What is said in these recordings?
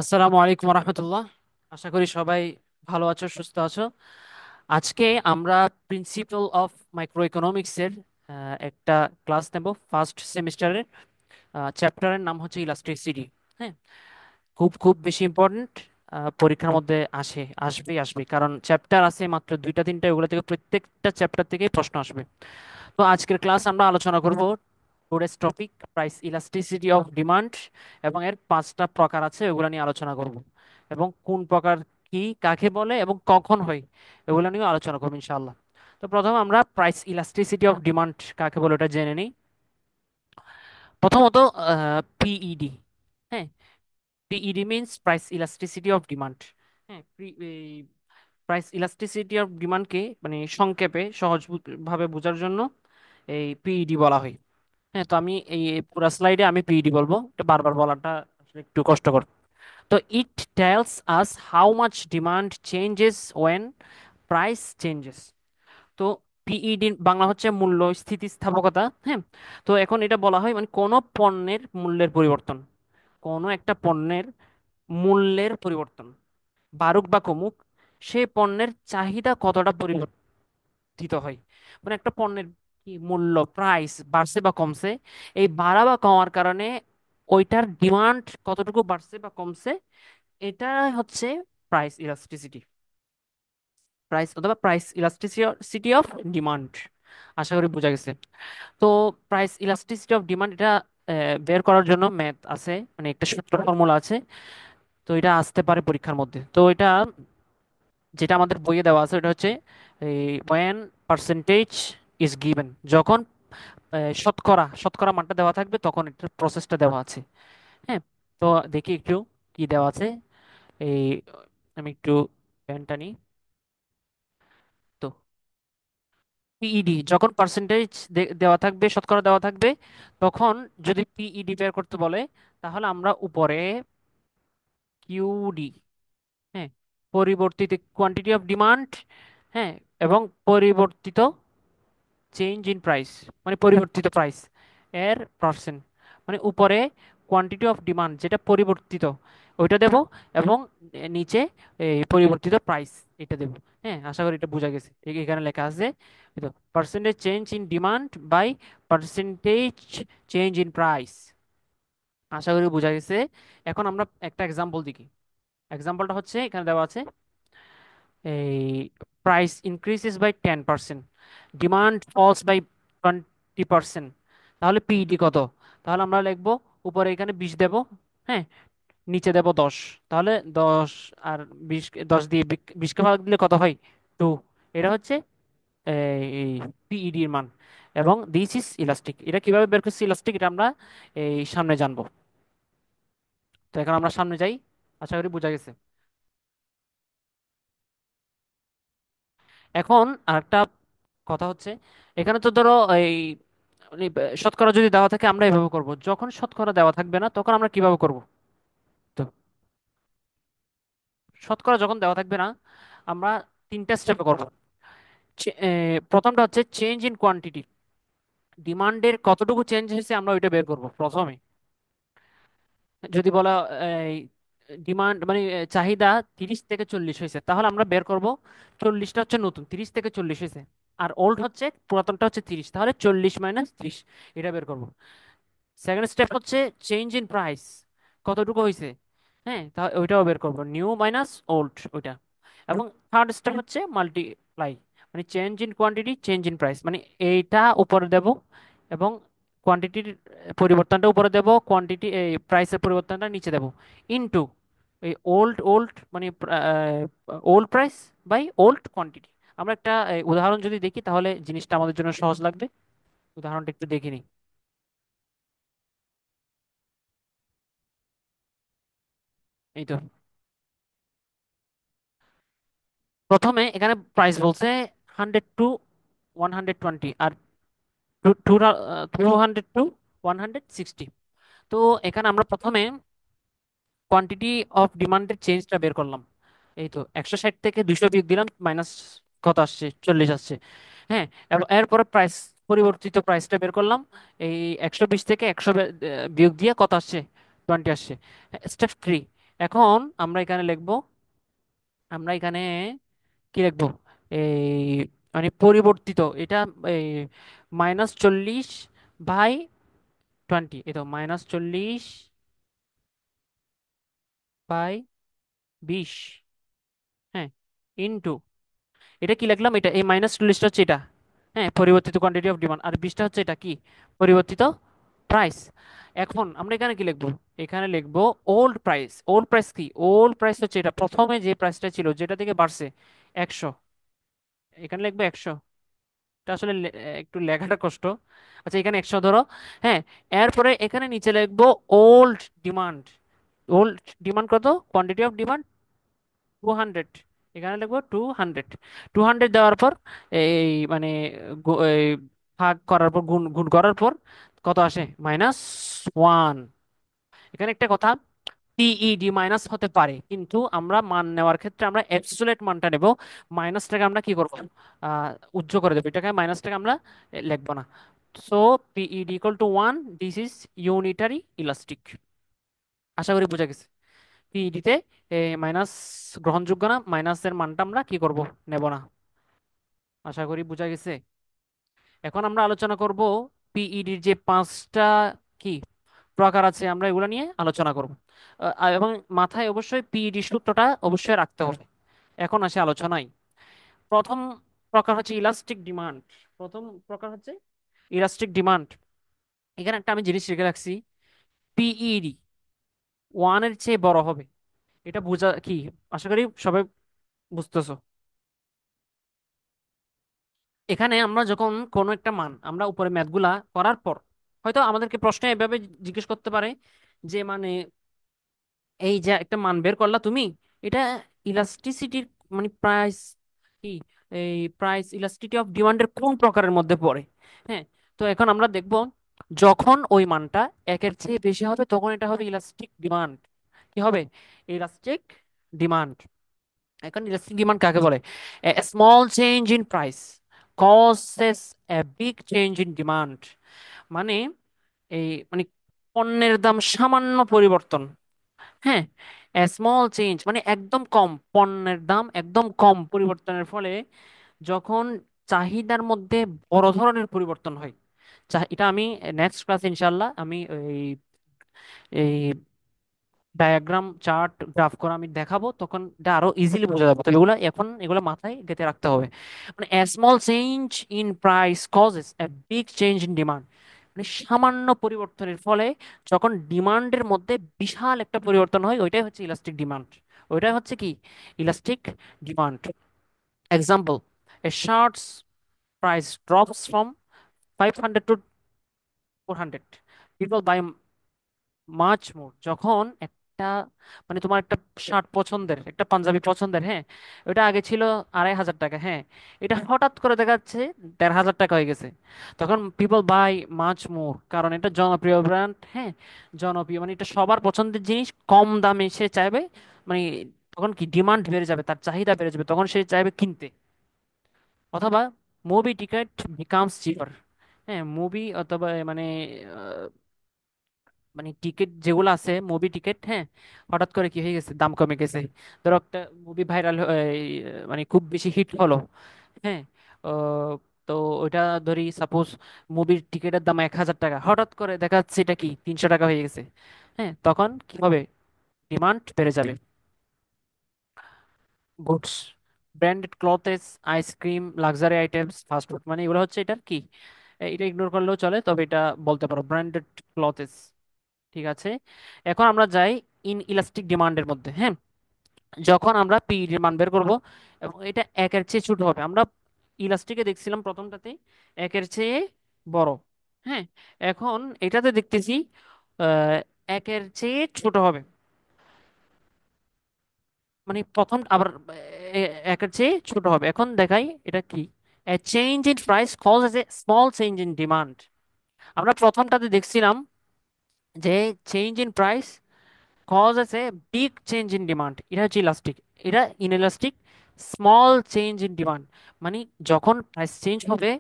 আসসালামু আলাইকুম রহমতুল্লাহ। আশা করি সবাই ভালো আছো, সুস্থ আছো। আজকে আমরা প্রিন্সিপাল অফ মাইক্রো ইকোনমিক্স এর একটা ক্লাস নেব। ফার্স্ট সেমিস্টারের চ্যাপ্টারের নাম হচ্ছে ইলাস্ট্রিসিটি। হ্যাঁ, খুব খুব বেশি ইম্পর্ট্যান্ট। পরীক্ষার মধ্যে আসবে কারণ চ্যাপ্টার আছে মাত্র দুইটা তিনটা, ওগুলো থেকে প্রত্যেকটা চ্যাপ্টার থেকে প্রশ্ন আসবে। তো আজকের ক্লাস আমরা আলোচনা করব today's topic price elasticity of demand, এবং এর পাঁচটা প্রকার আছে, ওগুলো নিয়ে আলোচনা করব। এবং কোন প্রকার কি, কাকে বলে এবং কখন হয়, এগুলো নিয়ে আলোচনা করবো ইনশাআল্লাহ। তো প্রথমে আমরা প্রাইস ইলাস্টিসিটি অফ ডিমান্ড কাকে বলে ওটা জেনে নিই। প্রথমত পিইডি। হ্যাঁ, PED means price elasticity of demand. হ্যাঁ, প্রাইস ইলাস্টিসিটি অফ ডিমান্ডকে মানে সংক্ষেপে সহজ ভাবে বোঝার জন্য এই পিইডি বলা হয়। হ্যাঁ, তো আমি এই পুরো স্লাইডে আমি পিইডি বলবো, এটা বারবার বলাটা আসলে একটু কষ্টকর। তো it tells us how much demand changes when price changes. তো পিইডি বাংলা হচ্ছে মূল্য স্থিতিস্থাপকতা। হ্যাঁ, তো এখন এটা বলা হয় মানে কোনো পণ্যের মূল্যের পরিবর্তন, কোনো একটা পণ্যের মূল্যের পরিবর্তন বাড়ুক বা কমুক, সেই পণ্যের চাহিদা কতটা পরিবর্তিত হয়। মানে একটা পণ্যের কি মূল্য, প্রাইস বাড়ছে বা কমছে, এই বাড়া বা কমার কারণে ওইটার ডিমান্ড কতটুকু বাড়ছে বা কমছে, এটা হচ্ছে প্রাইস ইলাস্টিসিটি। প্রাইস অথবা প্রাইস ইলাস্টিসিটি অফ ডিমান্ড। আশা করি বোঝা গেছে। তো প্রাইস ইলাস্টিসিটি অফ ডিমান্ড এটা বের করার জন্য ম্যাথ আছে, মানে একটা সূত্র ফর্মুলা আছে। তো এটা আসতে পারে পরীক্ষার মধ্যে। তো এটা যেটা আমাদের বইয়ে দেওয়া আছে ওটা হচ্ছে এই ওয়েন পার্সেন্টেজ ইজ গিভেন, যখন শতকরা শতকরা মানটা দেওয়া থাকবে তখন এটার প্রসেসটা দেওয়া আছে। হ্যাঁ, তো দেখি একটু কি দেওয়া আছে। এই আমি একটু প্যানটা নিই। তো পিইডি যখন পার্সেন্টেজ দেওয়া থাকবে, শতকরা দেওয়া থাকবে, তখন যদি পিইডি বের করতে বলে, তাহলে আমরা উপরে কিউডি, হ্যাঁ, পরিবর্তিত কোয়ান্টিটি অফ ডিমান্ড, হ্যাঁ, এবং পরিবর্তিত চেঞ্জ ইন প্রাইস মানে পরিবর্তিত প্রাইস এর পার্সেন্ট, মানে উপরে কোয়ান্টিটি অফ ডিমান্ড যেটা পরিবর্তিত ওইটা দেব, এবং নিচে এই পরিবর্তিত প্রাইস এটা দেব। হ্যাঁ, আশা করি এটা বোঝা গেছে। এখানে লেখা আছে percentage change in demand by percentage change in price. আশা করি বোঝা গেছে। এখন আমরা একটা এক্সাম্পল দেখি। এক্সাম্পলটা হচ্ছে এখানে দেওয়া আছে এই price increases by 10%, demand falls by 20%, তাহলে পিইডি কত? তাহলে আমরা লিখবো উপরে এখানে 20 দেব, হ্যাঁ, নিচে দেব 10। তাহলে 10 আর 20, 10 দিয়ে 20 কে ভাগ দিলে কত হয়? 2। এটা হচ্ছে এই পিইডি এর মান। এবং দিস ইজ ইলাস্টিক। এটা কিভাবে বের করছি ইলাস্টিক, এটা আমরা এই সামনে জানবো। তো এখন আমরা সামনে যাই। আশা করি বোঝা গেছে। এখন আরেকটা কথা হচ্ছে, এখানে তো ধরো এই মানে শতকরা যদি দেওয়া থাকে আমরা এভাবে করব, যখন শতকরা দেওয়া থাকবে না তখন আমরা কিভাবে করব? তো শতকরা যখন দেওয়া থাকবে না আমরা তিনটা স্টেপে করব। প্রথমটা হচ্ছে চেঞ্জ ইন কোয়ান্টিটি, ডিমান্ডের কতটুকু চেঞ্জ হয়েছে আমরা ওইটা বের করব প্রথমে। যদি বলা ডিমান্ড মানে চাহিদা 30 থেকে 40 হয়েছে, তাহলে আমরা বের করব 40টা হচ্ছে নতুন, 30 থেকে 40 হয়েছে, আর ওল্ড হচ্ছে পুরাতনটা হচ্ছে 30, তাহলে 40 - 30 এটা বের করব। সেকেন্ড স্টেপ হচ্ছে চেঞ্জ ইন প্রাইস, কতটুকু হয়েছে। হ্যাঁ, তা ওইটাও বের করবো, নিউ মাইনাস ওল্ড ওইটা। এবং থার্ড স্টেপ হচ্ছে মাল্টিপ্লাই, মানে change in quantity change in price, মানে এইটা উপরে দেব এবং কোয়ান্টিটির পরিবর্তনটা উপরে দেব, কোয়ান্টিটি এই প্রাইসের পরিবর্তনটা নিচে দেব, ইনটু এই ওল্ড ওল্ড মানে old price by old quantity. আমরা একটা উদাহরণ যদি দেখি তাহলে জিনিসটা আমাদের জন্য সহজ লাগবে। উদাহরণটা একটু দেখে নিই। এই তো প্রথমে এখানে প্রাইস বলছে 100 to 120, আর 200 to 160। তো এখানে আমরা প্রথমে কোয়ান্টিটি অফ ডিমান্ডের চেঞ্জটা বের করলাম। এই তো 160 থেকে 200 বিয়োগ দিলাম, মাইনাস কত আসছে? 40 আসছে। হ্যাঁ, এবং এরপরে প্রাইস পরিবর্তিত প্রাইসটা বের করলাম। এই 120 থেকে 100 বিয়োগ দিয়ে কত আসছে? 20 আসছে। স্টেপ 3, এখন আমরা এখানে লিখবো, আমরা এখানে কি লিখবো, এই মানে পরিবর্তিত এটা, এই -40/20, এই তো -40/20, হ্যাঁ, ইনটু, এটা কি লিখলাম, এটা এই -40টা হচ্ছে এটা, হ্যাঁ, পরিবর্তিত কোয়ান্টিটি অফ ডিমান্ড, আর 20টা হচ্ছে এটা কি, পরিবর্তিত প্রাইস। এখন আমরা এখানে কি লিখবো, এখানে লিখবো ওল্ড প্রাইস। ওল্ড প্রাইস কি, ওল্ড প্রাইস হচ্ছে এটা প্রথমে যে প্রাইসটা ছিল যেটা থেকে বাড়ছে 100, এখানে লিখবো 100। এটা আসলে একটু লেখাটা কষ্ট। আচ্ছা এখানে 100 ধরো, হ্যাঁ। এরপরে এখানে নিচে লিখবো ওল্ড ডিমান্ড। ওল্ড ডিমান্ড কত, কোয়ান্টিটি অফ ডিমান্ড 200, এখানে লিখবো 200। 200 দেওয়ার পর এই মানে এই ভাগ করার পর, গুণ গুণ করার পর কত আসে, -1। এখানে একটা কথা, পিইডি মাইনাস হতে পারে, কিন্তু আমরা মান নেওয়ার ক্ষেত্রে আমরা অ্যাবসলিউট মানটা নেব। মাইনাসটাকে আমরা কি করব, উজ্জ্ব করে দেবো, এটাকে মাইনাসটাকে আমরা লিখবো না। So PED equal to 1, this is unitary elastic. আশা করি বোঝা গেছে। পিইডিতে মাইনাস গ্রহণযোগ্য না, মাইনাসের মানটা আমরা কি করব, নেব না। আশা করি বোঝা গেছে। এখন আমরা আলোচনা করব পিইডির যে পাঁচটা কি প্রকার আছে, আমরা এগুলো নিয়ে আলোচনা করব। এবং মাথায় অবশ্যই পিইডি সূত্রটা অবশ্যই রাখতে হবে। এখন আসে আলোচনায়। প্রথম প্রকার হচ্ছে ইলাস্টিক ডিমান্ড। প্রথম প্রকার হচ্ছে ইলাস্টিক ডিমান্ড। এখানে একটা আমি জিনিস লিখে রাখছি, পিইডি 1-এর চেয়ে বড় হবে। এটা বোঝা কি, আশা করি সবাই বুঝতেছো। এখানে আমরা যখন কোনো একটা মান, আমরা উপরে ম্যাথগুলা করার পর হয়তো আমাদেরকে প্রশ্নে এভাবে জিজ্ঞেস করতে পারে যে মানে এই যে একটা মান বের করলা তুমি, এটা ইলাস্টিসিটির মানে প্রাইস কি, এই প্রাইস ইলাস্টিটি অফ ডিমান্ডের কোন প্রকারের মধ্যে পড়ে। হ্যাঁ, তো এখন আমরা দেখব যখন ওই মানটা একের চেয়ে বেশি হবে তখন এটা হবে ইলাস্টিক ডিমান্ড। কি হবে, ইলাস্টিক ডিমান্ড। এখন ইলাস্টিক ডিমান্ড কাকে বলে, small change in price causes a big change in demand. মানে এই মানে পণ্যের দাম সামান্য পরিবর্তন, হ্যাঁ, স্মল চেঞ্জ মানে একদম কম, পণ্যের দাম একদম কম পরিবর্তনের ফলে যখন চাহিদার মধ্যে বড় ধরনের পরিবর্তন হয়। এটা আমি নেক্সট ক্লাস ইনশাল্লাহ আমি এই এই ডায়াগ্রাম চার্ট গ্রাফ করা আমি দেখাবো, তখন এটা আরো ইজিলি বোঝা যাবে। তো এগুলো এখন এগুলো মাথায় গেঁথে রাখতে হবে। মানে small change in price causes a big change in demand, মানে সামান্য পরিবর্তনের ফলে যখন ডিমান্ডের মধ্যে বিশাল একটা পরিবর্তন হয়, ওইটাই হচ্ছে ইলাস্টিক ডিমান্ড। ওইটাই হচ্ছে কি, elastic demand. Example, a shirt's price drops from 500 to 400, people buy much more. যখন একটা মানে তোমার একটা শার্ট পছন্দের, একটা পাঞ্জাবি পছন্দের, হ্যাঁ, ওটা আগে ছিল 2500 টাকা, হ্যাঁ, এটা হঠাৎ করে দেখা যাচ্ছে 1500 টাকা হয়ে গেছে। তখন পিপল বাই মাচ মোর, কারণ এটা জনপ্রিয় ব্র্যান্ড, হ্যাঁ, জনপ্রিয় মানে এটা সবার পছন্দের জিনিস, কম দামে সে চাইবে, মানে তখন কি ডিমান্ড বেড়ে যাবে, তার চাহিদা বেড়ে যাবে, তখন সে চাইবে কিনতে। অথবা মুভি টিকিট বিকামস চিপার, হ্যাঁ, মুভি অথবা মানে মানে টিকিট যেগুলো আছে, মুভি টিকিট, হ্যাঁ, হঠাৎ করে কি হয়ে গেছে, দাম কমে গেছে। ধরো একটা মুভি ভাইরাল, মানে খুব বেশি হিট হলো, হ্যাঁ, আহ, তো ওইটা ধরি সাপোজ মুভির টিকিটের দাম 1000 টাকা, হঠাৎ করে দেখা যাচ্ছে এটা কি 300 টাকা হয়ে গেছে। হ্যাঁ, তখন কি হবে, ডিমান্ড বেড়ে যাবে। Goods, branded clothes, ice cream, luxury items, fast food, মানে এগুলো হচ্ছে এটার কি, এটা ইগনোর করলেও চলে, তবে এটা বলতে পারো ব্র্যান্ডেড ক্লথেস। ঠিক আছে, এখন আমরা যাই ইন ইলাস্টিক ডিমান্ডের মধ্যে। হ্যাঁ, যখন আমরা পি এর মান বের করব এবং এটা একের চেয়ে ছোট হবে, আমরা ইলাস্টিকে দেখছিলাম প্রথমটাতে একের চেয়ে বড়, হ্যাঁ, এখন এটাতে দেখতেছি আহ, একের চেয়ে ছোট হবে, মানে প্রথম আবার একের চেয়ে ছোট হবে। এখন দেখাই এটা কি, change in price cause a small change in demand. আমরা প্রথমটাতে দেখছিলাম যে change in price causes a big change in demand, এটা হচ্ছে ইলাস্টিক। এটা ইনএলাস্টিক, স্মল চেঞ্জ ইন ডিমান্ড, মানে যখন প্রাইস চেঞ্জ হবে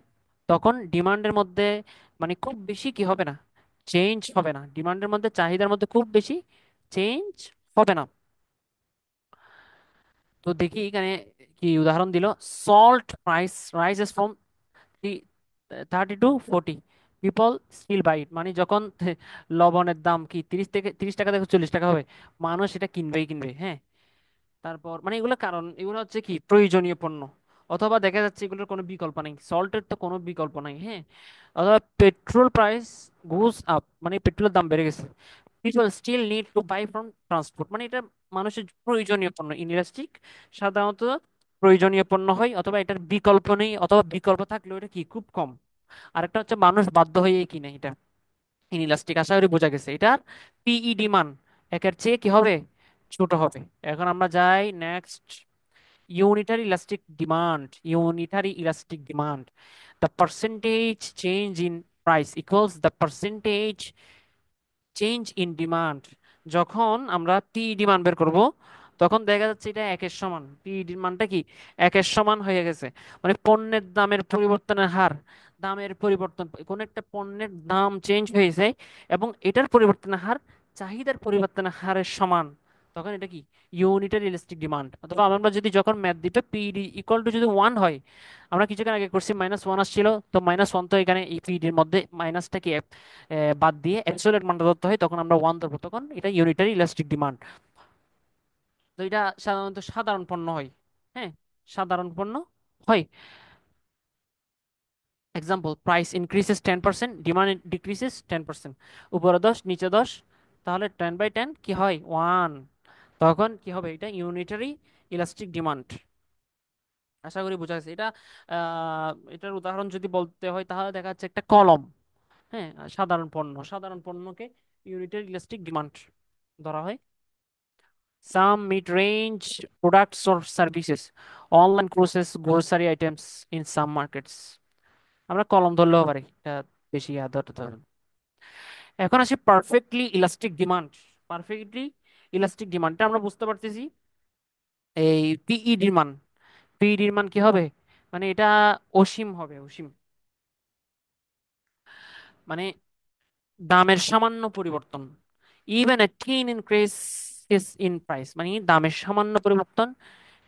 তখন ডিমান্ডের মধ্যে মানে খুব বেশি কি হবে না, চেঞ্জ হবে না, ডিমান্ডের মধ্যে চাহিদার মধ্যে খুব বেশি চেঞ্জ হবে না। তো দেখি এখানে কি উদাহরণ দিল, salt price rises from 30 to 40, people still buy it. মানে যখন লবণের দাম কি 30 টাকা থেকে 40 টাকা হবে, মানুষ এটা কিনবেই কিনবে। হ্যাঁ, তারপর মানে এগুলো কারণ, এগুলো হচ্ছে কি প্রয়োজনীয় পণ্য। অথবা দেখা যাচ্ছে এগুলোর কোনো বিকল্প নেই, সল্টের তো কোনো বিকল্প নাই। হ্যাঁ, অথবা পেট্রোল প্রাইস গোস আপ, মানে পেট্রোলের দাম বেড়ে গেছে, people still need to buy from transport. মানে এটা মানুষের প্রয়োজনীয় পণ্য, ইনইলাস্টিক সাধারণত প্রয়োজনীয় পণ্য হয়, অথবা এটার বিকল্প নেই, অথবা বিকল্প থাকলেও এটা কি খুব কম। আরেকটা হচ্ছে মানুষ বাধ্য হয়ে কিনে, এটা ইনইলাস্টিক। আশা করি বোঝা গেছে। এটার পিইডি মান একের চেয়ে কি হবে, ছোট হবে। এখন আমরা যাই next, unitary elastic demand. Unitary elastic demand, the percentage change in price equals the percentage change in demand. যখন আমরা পি ডিমান্ড বের করব, তখন দেখা যাচ্ছে এটা একের সমান, পি ডিমান্ডটা কি একের সমান হয়ে গেছে। মানে পণ্যের দামের পরিবর্তনের হার, দামের পরিবর্তন, কোন একটা পণ্যের দাম চেঞ্জ হয়েছে এবং এটার পরিবর্তনের হার চাহিদার পরিবর্তনের হারের সমান, তখন এটা কি ইউনিটারি ইলাস্টিক ডিমান্ড। অথবা আমরা যদি যখন ম্যাথ দিবে পিডি ইকুয়াল টু যদি 1 হয়, আমরা কিছুক্ষণ আগে করছি -1 আসছিল, তো -1, তো এখানে এই পিডির মধ্যে মাইনাসটা কি বাদ দিয়ে অ্যাবসলিউট মানটা ধরতে হয়, তখন আমরা 1 ধরবো, তখন এটা ইউনিটারি ইলাস্টিক ডিমান্ড। তো এটা সাধারণত সাধারণ পণ্য হয়। হ্যাঁ, সাধারণ পণ্য হয়। Example, price increases 10%, demand decreases 10%। উপরে 10 নিচে 10, তাহলে 10/10 কি হয় 1, তখন কি হবে, এটা ইউনিটারি ইলাস্টিক ডিমান্ড। আশা করি বোঝা গেছে। এটা এটার উদাহরণ যদি বলতে হয় তাহলে দেখা যাচ্ছে একটা কলম। হ্যাঁ, সাধারণ পণ্য, সাধারণ পণ্যকে ইউনিটারি ইলাস্টিক ডিমান্ড ধরা হয়। Some mid-range products or services, online courses, grocery items in some markets. আমরা কলম ধরলেও পারি, এটা বেশি ধরতে হবে। এখন আসি perfectly elastic demand. Perfectly elastic ডিমান্ডটা আমরা বুঝতে পারতেছি এই পিইডির মান। পিইডির মান কি হবে, মানে এটা অসীম হবে, অসীম। মানে দামের সামান্য পরিবর্তন, even a tiny increase is in price, মানে দামের সামান্য পরিবর্তন,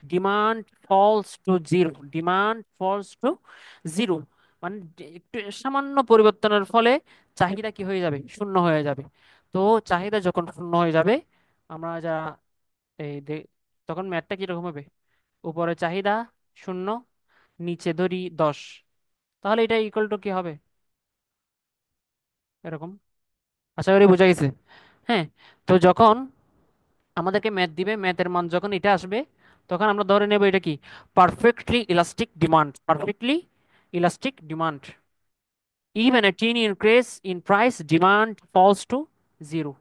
demand falls to zero, demand falls to zero. মানে একটু সামান্য পরিবর্তনের ফলে চাহিদা কি হয়ে যাবে, শূন্য হয়ে যাবে। তো চাহিদা যখন শূন্য হয়ে যাবে, আমরা যা তখন ম্যাথটা কিরকম হবে, উপরে চাহিদা শূন্য, নিচে ধরি 10, তাহলে এটা ইকুয়াল টু কি হবে, এরকম। আশা করি বোঝা গেছে। হ্যাঁ, তো যখন আমাদেরকে ম্যাথ দিবে, ম্যাথের মান যখন এটা আসবে, তখন আমরা ধরে নেব এটা কি perfectly elastic demand, perfectly elastic demand. Even a teeny increase in price, demand falls to zero.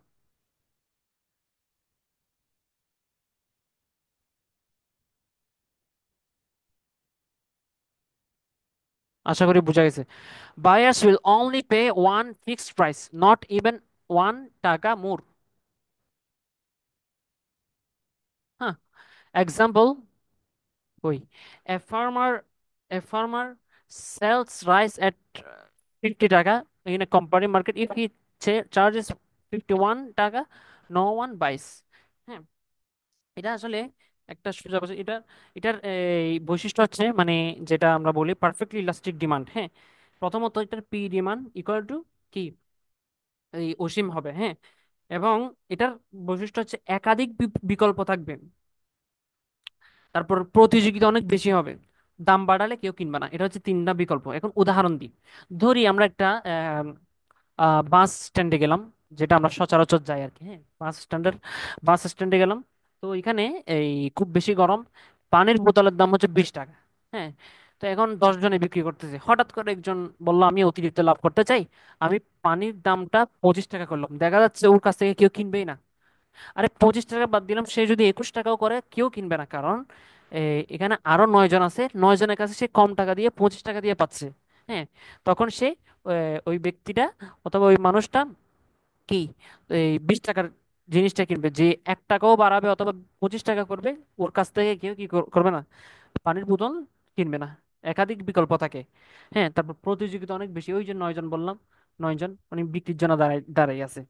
আশা করি বোঝা গেছে। Buyers will only pay one fixed price, not even 1 টাকা more. হ্যাঁ, example, কই, a farmer a farmer sells rice at 50 টাকা in a company market. If he charges 51 টাকা, no one buys. হ্যাঁ, এটা আসলে একটা সোজা কথা। এটার এই বৈশিষ্ট্য হচ্ছে, মানে যেটা আমরা বলি পারফেক্টলি ইলাস্টিক ডিমান্ড। হ্যাঁ, প্রথমত এটার পি ডিমান্ড ইকুয়াল টু কি, এই অসীম হবে। হ্যাঁ, এবং এটার বৈশিষ্ট্য হচ্ছে একাধিক বিকল্প থাকবে, তারপর প্রতিযোগিতা অনেক বেশি হবে, দাম বাড়ালে কেউ কিনবে না। এটা হচ্ছে তিনটা বিকল্প। এখন উদাহরণ দিই, ধরি আমরা একটা বাস স্ট্যান্ডে গেলাম, যেটা আমরা সচরাচর যাই আর কি। হ্যাঁ, বাস স্ট্যান্ডে গেলাম। তো এখানে এই খুব বেশি গরম, পানির বোতলের দাম হচ্ছে 20 টাকা। হ্যাঁ, তো এখন 10 জনে বিক্রি করতেছে। হঠাৎ করে একজন বললো আমি অতিরিক্ত লাভ করতে চাই, আমি পানির দামটা 25 টাকা করলাম। দেখা যাচ্ছে ওর কাছ থেকে কেউ কিনবেই না। আরে 25 টাকা বাদ দিলাম, সে যদি 21 টাকাও করে কেউ কিনবে না, কারণ এখানে আরো 9 জন আছে, 9 জনের কাছে সে কম টাকা দিয়ে 25 টাকা দিয়ে পাচ্ছে। হ্যাঁ, তখন সে ওই ব্যক্তিটা অথবা ওই মানুষটা কি এই 20 টাকার জিনিসটা কিনবে। যে 1 টাকাও বাড়াবে অথবা 25 টাকা করবে, ওর কাছ থেকে কেউ কি করবে না, পানির বোতল কিনবে না। একাধিক বিকল্প থাকে। হ্যাঁ, তারপর প্রতিযোগিতা অনেক বেশি, ওই যে 9 জন বললাম, 9 জন মানে বিক্রির জন্য দাঁড়াই দাঁড়াই আছে।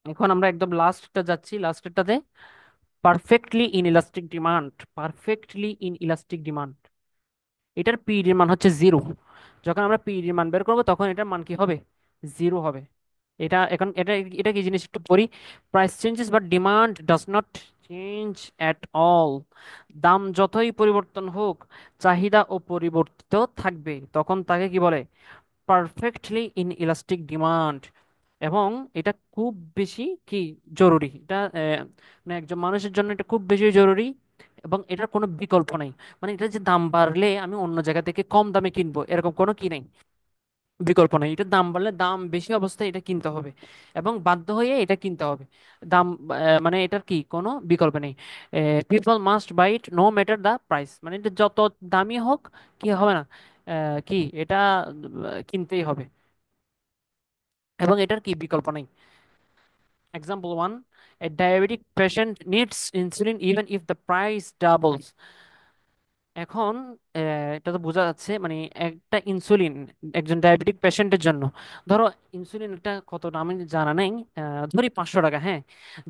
এখন আমরা একদম লাস্টটা যাচ্ছি, লাস্টেরটাতে। Perfectly in elastic demand, perfectly in elastic demand, এটার পিইডির মান হচ্ছে জিরো। যখন আমরা পিইডির মান বের করবো তখন এটার মান কি হবে? জিরো হবে। এটা এখন এটা কি জিনিস একটু পড়ি। Price changes but demand does not change at all. দাম যতই পরিবর্তন হোক, চাহিদা ও পরিবর্তিত থাকবে, তখন তাকে কি বলে? Perfectly in elastic demand. এবং এটা খুব বেশি কি জরুরি, এটা মানে একজন মানুষের জন্য এটা খুব বেশি জরুরি। এবং এটার কোনো বিকল্প নাই। মানে এটা যে দাম বাড়লে আমি অন্য জায়গা থেকে কম দামে কিনবো, এরকম কোনো কি নাই, বিকল্প নাই। এটার দাম বাড়লে দাম বেশি অবস্থায় এটা কিনতে হবে, এবং বাধ্য হয়ে এটা কিনতে হবে। দাম মানে এটার কি কোনো বিকল্প নেই। People must buy it no matter the price, মানে এটা যত দামি হোক কি হবে না, কি এটা কিনতেই হবে, এবং এটার কি বিকল্প নেই। Example one, a diabetic patient needs insulin even if the price doubles. এখন এটা তো বোঝা যাচ্ছে মানে একটা ইনসুলিন একজন ডায়াবেটিক পেশেন্টের জন্য, ধরো ইনসুলিনটা কত দাম আমি জানা নেই, ধরি 500 টাকা, হ্যাঁ।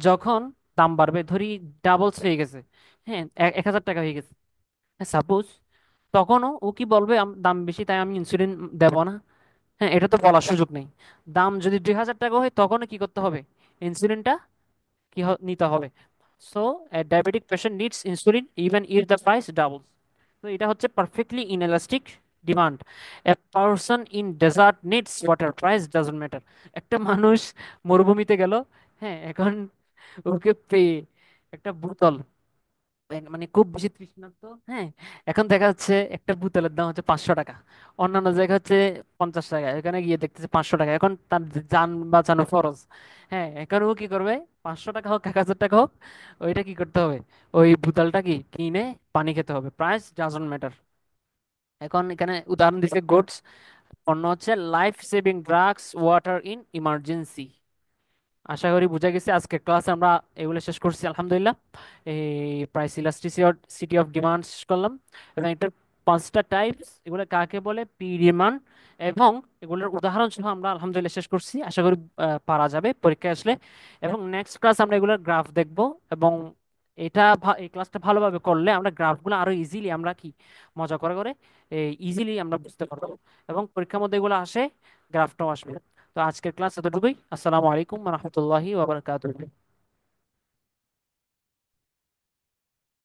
যখন দাম বাড়বে, ধরি ডাবলস হয়ে গেছে, হ্যাঁ, 1000 টাকা হয়ে গেছে, সাপোজ, তখনও ও কি বলবে দাম বেশি তাই আমি ইনসুলিন দেব না? হ্যাঁ, এটা তো বলার সুযোগ নেই। দাম যদি 2000 টাকা হয় তখনও কি করতে হবে? ইনসুলিনটা নিতে হবে। So diabetic patient needs insulin even if the price double. তো এটা হচ্ছে perfectly inelastic demand. A person in desert needs water, price doesn't matter. একটা মানুষ মরুভূমিতে গেল, হ্যাঁ, এখন ওকে পেয়ে একটা বোতল, মানে খুব বেশি তৃষ্ণার্ত, হ্যাঁ, এখন দেখা যাচ্ছে একটা বোতলের দাম হচ্ছে 500 টাকা, অন্যান্য জায়গায় হচ্ছে 50 টাকা, এখানে গিয়ে দেখতেছে 500 টাকা, এখন তার যান বাঁচানো ফরজ। হ্যাঁ, এখন ও কি করবে? 500 টাকা হোক 1000 টাকা হোক, ওইটা কি করতে হবে? ওই বোতলটা কি কিনে পানি খেতে হবে, প্রাইস ডাজন্ট ম্যাটার। এখন এখানে উদাহরণ দিচ্ছে গুডস, পণ্য হচ্ছে life saving drugs, water in emergency. আশা করি বুঝা গেছে। আজকের ক্লাস আমরা এগুলো শেষ করছি আলহামদুলিল্লাহ। এই প্রাইস ইলাস্টিসিটি অফ ডিমান্ড শেষ করলাম, এবং এটার 5টা টাইপস, এগুলো কাকে বলে, পি ডিমান্ড, এবং এগুলোর উদাহরণ সহ আমরা আলহামদুলিল্লাহ শেষ করছি। আশা করি পারা যাবে পরীক্ষায় আসলে। এবং নেক্সট ক্লাস আমরা এগুলোর গ্রাফ দেখব, এবং এই ক্লাসটা ভালোভাবে করলে আমরা গ্রাফগুলো আরো ইজিলি আমরা কি মজা করে করে ইজিলি আমরা বুঝতে পারবো, এবং পরীক্ষার মধ্যে এগুলো আসে, গ্রাফটাও আসবে। তো আজকের ক্লাস এতটুকুই। আসসালামু আলাইকুম রহমতুল্লাহি ওয়া বারাকাতুহু।